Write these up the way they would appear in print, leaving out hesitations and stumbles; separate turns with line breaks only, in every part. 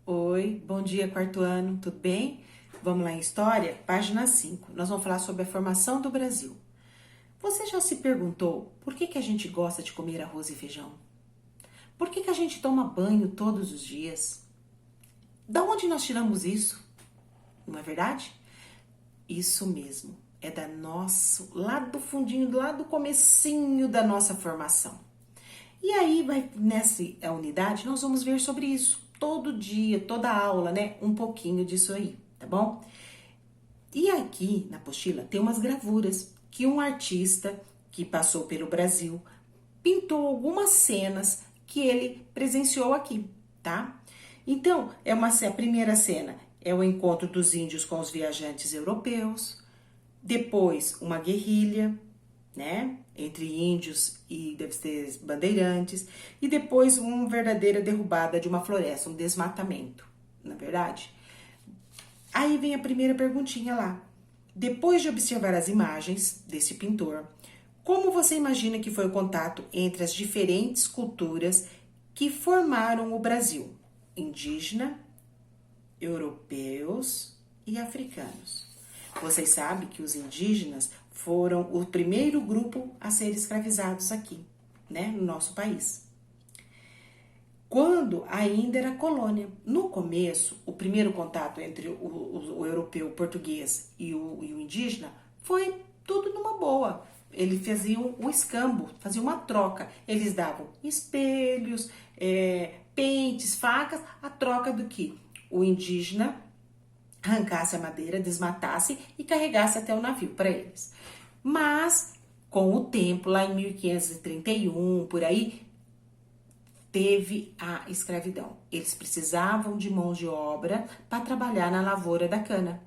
Oi, bom dia, quarto ano, tudo bem? Vamos lá em História, página 5. Nós vamos falar sobre a formação do Brasil. Você já se perguntou por que a gente gosta de comer arroz e feijão? Por que a gente toma banho todos os dias? Da onde nós tiramos isso? Não é verdade? Isso mesmo, é da nosso, lá do fundinho, lá do comecinho da nossa formação. E aí, nessa unidade, nós vamos ver sobre isso. Todo dia, toda aula, né? Um pouquinho disso aí, tá bom? E aqui na apostila tem umas gravuras que um artista que passou pelo Brasil pintou algumas cenas que ele presenciou aqui, tá? Então, a primeira cena é o encontro dos índios com os viajantes europeus, depois uma guerrilha, né, entre índios e deve ser bandeirantes, e depois uma verdadeira derrubada de uma floresta, um desmatamento, na verdade. Aí vem a primeira perguntinha lá. Depois de observar as imagens desse pintor, como você imagina que foi o contato entre as diferentes culturas que formaram o Brasil? Indígena, europeus e africanos. Vocês sabem que os indígenas foram o primeiro grupo a ser escravizados aqui, né, no nosso país. Quando ainda era colônia. No começo, o primeiro contato entre o europeu, o português e o indígena foi tudo numa boa. Eles faziam o escambo, faziam uma troca. Eles davam espelhos, pentes, facas, a troca do que o indígena arrancasse a madeira, desmatasse e carregasse até o navio para eles. Mas, com o tempo, lá em 1531, por aí, teve a escravidão. Eles precisavam de mão de obra para trabalhar na lavoura da cana.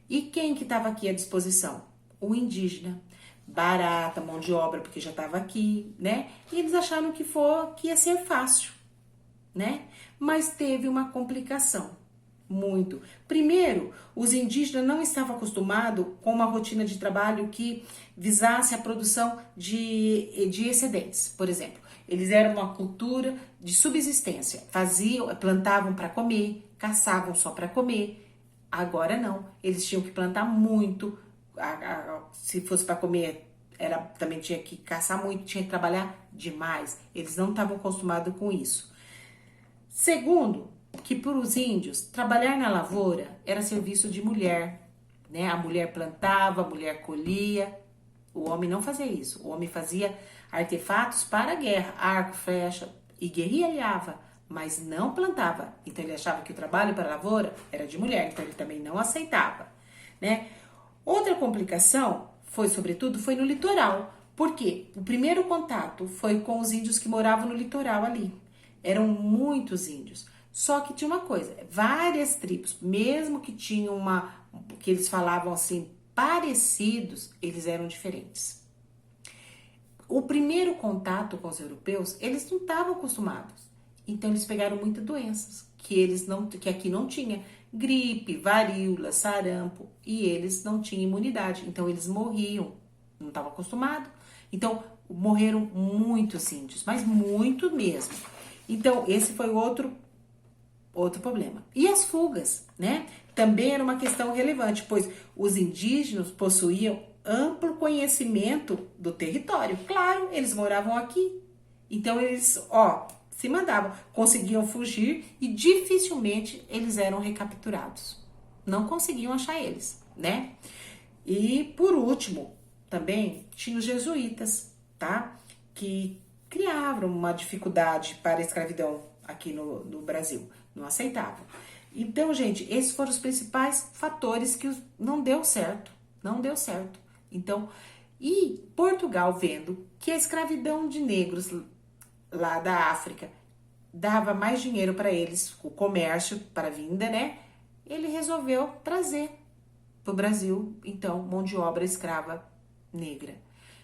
E quem que estava aqui à disposição? O indígena. Barata, mão de obra, porque já estava aqui, né? E eles acharam que ia ser fácil, né? Mas teve uma complicação. Muito. Primeiro, os indígenas não estavam acostumados com uma rotina de trabalho que visasse a produção de excedentes, por exemplo. Eles eram uma cultura de subsistência, plantavam para comer, caçavam só para comer. Agora não, eles tinham que plantar muito, se fosse para comer, também tinha que caçar muito, tinha que trabalhar demais. Eles não estavam acostumados com isso. Segundo, que para os índios, trabalhar na lavoura era serviço de mulher, né? A mulher plantava, a mulher colhia, o homem não fazia isso. O homem fazia artefatos para a guerra, arco, flecha, e guerrilhava, mas não plantava. Então ele achava que o trabalho para a lavoura era de mulher, então ele também não aceitava, né? Outra complicação foi no litoral, porque o primeiro contato foi com os índios que moravam no litoral ali. Eram muitos índios. Só que tinha uma coisa, várias tribos, mesmo que tinham que eles falavam assim, parecidos, eles eram diferentes. O primeiro contato com os europeus, eles não estavam acostumados. Então eles pegaram muitas doenças que aqui não tinha, gripe, varíola, sarampo, e eles não tinham imunidade. Então eles morriam, não estavam acostumados. Então morreram muitos índios, mas muito mesmo. Então esse foi outro problema. E as fugas, né? Também era uma questão relevante, pois os indígenas possuíam amplo conhecimento do território. Claro, eles moravam aqui. Então eles, se mandavam, conseguiam fugir e dificilmente eles eram recapturados. Não conseguiam achar eles, né? E por último, também tinha os jesuítas, tá? Que criavam uma dificuldade para a escravidão aqui no Brasil. Não aceitavam. Então, gente, esses foram os principais fatores que não deu certo. Não deu certo. Então, e Portugal, vendo que a escravidão de negros lá da África dava mais dinheiro para eles, o comércio para a vinda, né? Ele resolveu trazer para o Brasil, então, mão de obra escrava negra.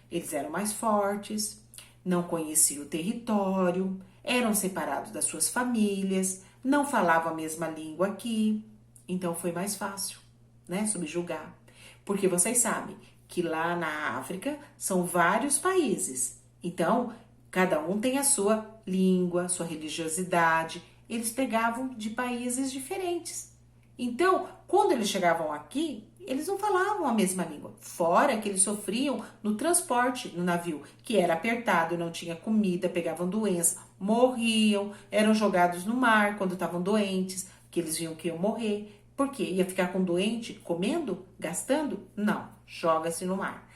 Eles eram mais fortes, não conheciam o território, eram separados das suas famílias, não falavam a mesma língua aqui, então foi mais fácil, né, subjugar. Porque vocês sabem que lá na África são vários países, então cada um tem a sua língua, sua religiosidade, eles pegavam de países diferentes. Então, quando eles chegavam aqui, eles não falavam a mesma língua. Fora que eles sofriam no transporte no navio, que era apertado, não tinha comida, pegavam doença, morriam, eram jogados no mar quando estavam doentes, que eles viam que iam morrer. Por quê? Ia ficar com doente comendo, gastando? Não, joga-se no mar.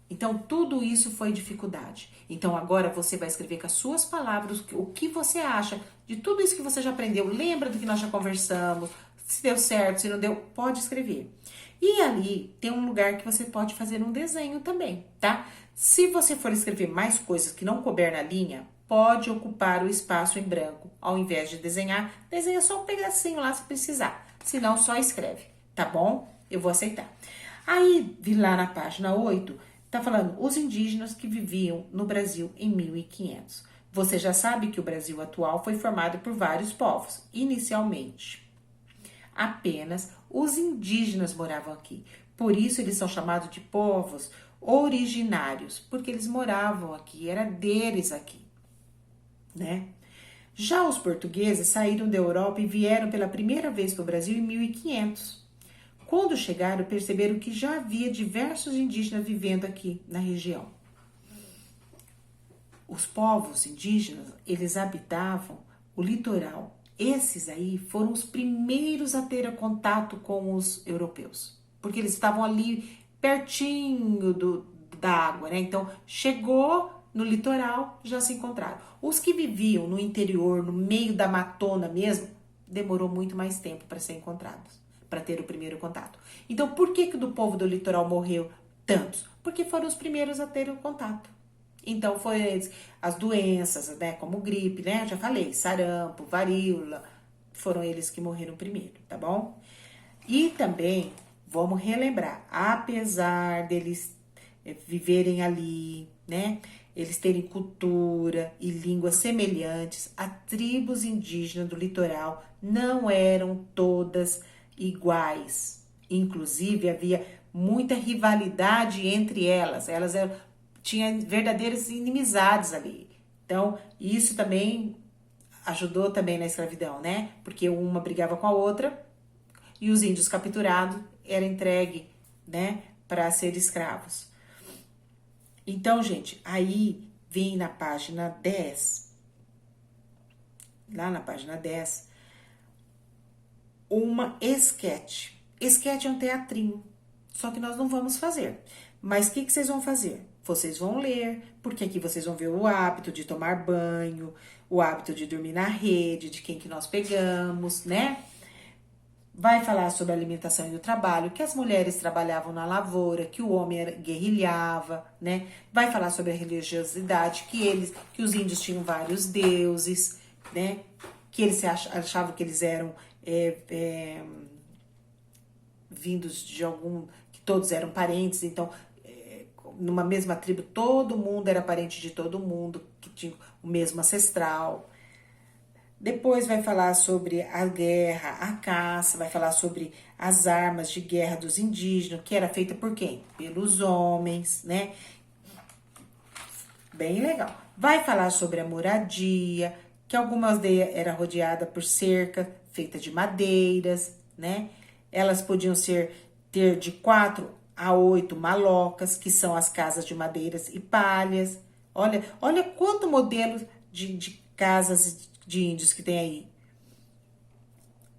Então, tudo isso foi dificuldade. Então, agora você vai escrever com as suas palavras o que você acha de tudo isso que você já aprendeu. Lembra do que nós já conversamos? Se deu certo, se não deu, pode escrever. E ali tem um lugar que você pode fazer um desenho também, tá? Se você for escrever mais coisas que não couber na linha, pode ocupar o espaço em branco. Ao invés de desenhar, desenha só um pedacinho lá se precisar. Se não, só escreve, tá bom? Eu vou aceitar. Aí, vi lá na página 8, tá falando os indígenas que viviam no Brasil em 1500. Você já sabe que o Brasil atual foi formado por vários povos. Inicialmente, apenas os indígenas moravam aqui. Por isso eles são chamados de povos originários, porque eles moravam aqui, era deles aqui, né? Já os portugueses saíram da Europa e vieram pela primeira vez para o Brasil em 1500. Quando chegaram, perceberam que já havia diversos indígenas vivendo aqui na região. Os povos indígenas, eles habitavam o litoral. Esses aí foram os primeiros a ter contato com os europeus, porque eles estavam ali pertinho da água, né? Então, chegou no litoral, já se encontraram. Os que viviam no interior, no meio da matona mesmo, demorou muito mais tempo para ser encontrados, para ter o primeiro contato. Então, por que do povo do litoral morreu tantos? Porque foram os primeiros a ter o contato. Então, foi eles, as doenças, né, como gripe, né, já falei, sarampo, varíola, foram eles que morreram primeiro, tá bom? E também, vamos relembrar, apesar deles viverem ali, né, eles terem cultura e línguas semelhantes, as tribos indígenas do litoral não eram todas iguais. Inclusive, havia muita rivalidade entre elas. Elas tinham verdadeiras inimizades ali. Então, isso também ajudou também na escravidão, né? Porque uma brigava com a outra e os índios capturados eram entregues, né, para ser escravos. Então, gente, aí vem na página 10, lá na página 10, uma esquete. Esquete é um teatrinho, só que nós não vamos fazer. Mas o que vocês vão fazer? Vocês vão ler, porque aqui vocês vão ver o hábito de tomar banho, o hábito de dormir na rede, de quem que nós pegamos, né? Vai falar sobre a alimentação e o trabalho, que as mulheres trabalhavam na lavoura, que o homem guerrilhava, né? Vai falar sobre a religiosidade, que os índios tinham vários deuses, né? Que eles achavam que eles eram vindos de algum, que todos eram parentes, então numa mesma tribo todo mundo era parente de todo mundo, que tinha o mesmo ancestral. Depois vai falar sobre a guerra, a caça, vai falar sobre as armas de guerra dos indígenas, que era feita por quem? Pelos homens, né? Bem legal. Vai falar sobre a moradia, que alguma aldeia era rodeada por cerca feita de madeiras, né? Elas podiam ter de 4 a 8 malocas, que são as casas de madeiras e palhas. Olha quanto modelo de casas de índios que tem aí.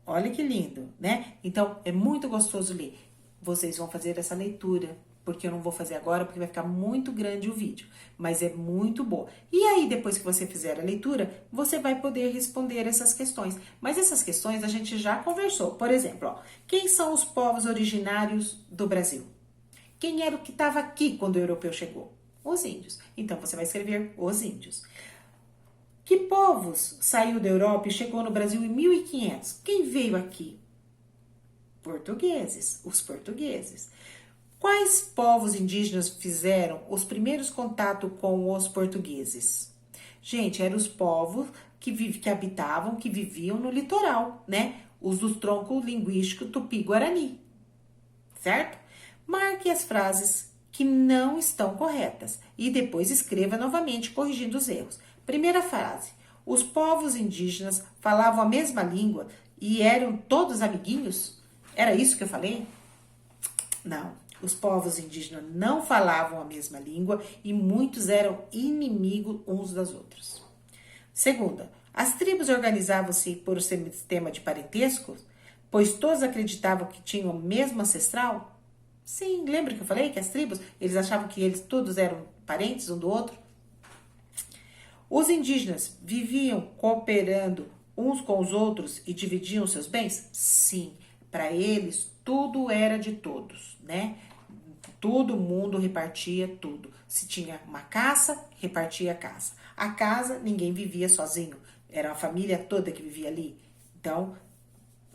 Olha que lindo, né? Então, é muito gostoso ler. Vocês vão fazer essa leitura, porque eu não vou fazer agora, porque vai ficar muito grande o vídeo. Mas é muito boa. E aí, depois que você fizer a leitura, você vai poder responder essas questões. Mas essas questões a gente já conversou. Por exemplo, ó, quem são os povos originários do Brasil? Quem era o que estava aqui quando o europeu chegou? Os índios. Então, você vai escrever os índios. Que povos saiu da Europa e chegou no Brasil em 1500? Quem veio aqui? Portugueses, os portugueses. Quais povos indígenas fizeram os primeiros contatos com os portugueses? Gente, eram os povos que habitavam, que viviam no litoral, né? Os do tronco linguístico tupi-guarani, certo? Marque as frases que não estão corretas e depois escreva novamente corrigindo os erros. Primeira frase. Os povos indígenas falavam a mesma língua e eram todos amiguinhos? Era isso que eu falei? Não. Os povos indígenas não falavam a mesma língua e muitos eram inimigos uns das outras. Segunda, as tribos organizavam-se por um sistema de parentesco, pois todos acreditavam que tinham o mesmo ancestral? Sim, lembra que eu falei que as tribos, eles achavam que eles todos eram parentes um do outro? Os indígenas viviam cooperando uns com os outros e dividiam seus bens? Sim, para eles tudo era de todos, né? Todo mundo repartia tudo. Se tinha uma caça, repartia a caça. A casa, ninguém vivia sozinho. Era a família toda que vivia ali. Então,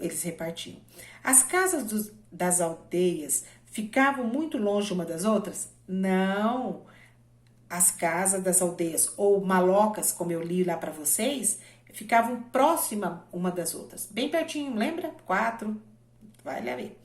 eles repartiam. As casas das aldeias ficavam muito longe uma das outras? Não. As casas das aldeias, ou malocas, como eu li lá para vocês, ficavam próximas uma das outras. Bem pertinho, lembra? 4. Vai lá ver.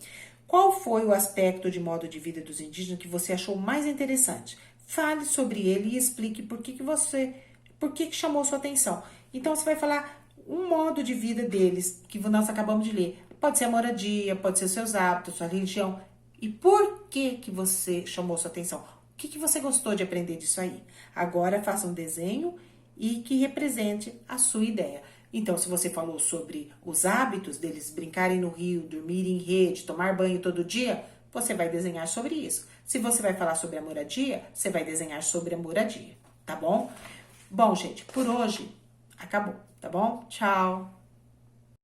Qual foi o aspecto de modo de vida dos indígenas que você achou mais interessante? Fale sobre ele e explique por que chamou sua atenção. Então, você vai falar um modo de vida deles, que nós acabamos de ler. Pode ser a moradia, pode ser os seus hábitos, sua religião. E por que você chamou sua atenção? O que você gostou de aprender disso aí? Agora, faça um desenho e que represente a sua ideia. Então, se você falou sobre os hábitos deles brincarem no rio, dormir em rede, tomar banho todo dia, você vai desenhar sobre isso. Se você vai falar sobre a moradia, você vai desenhar sobre a moradia, tá bom? Bom, gente, por hoje acabou, tá bom? Tchau!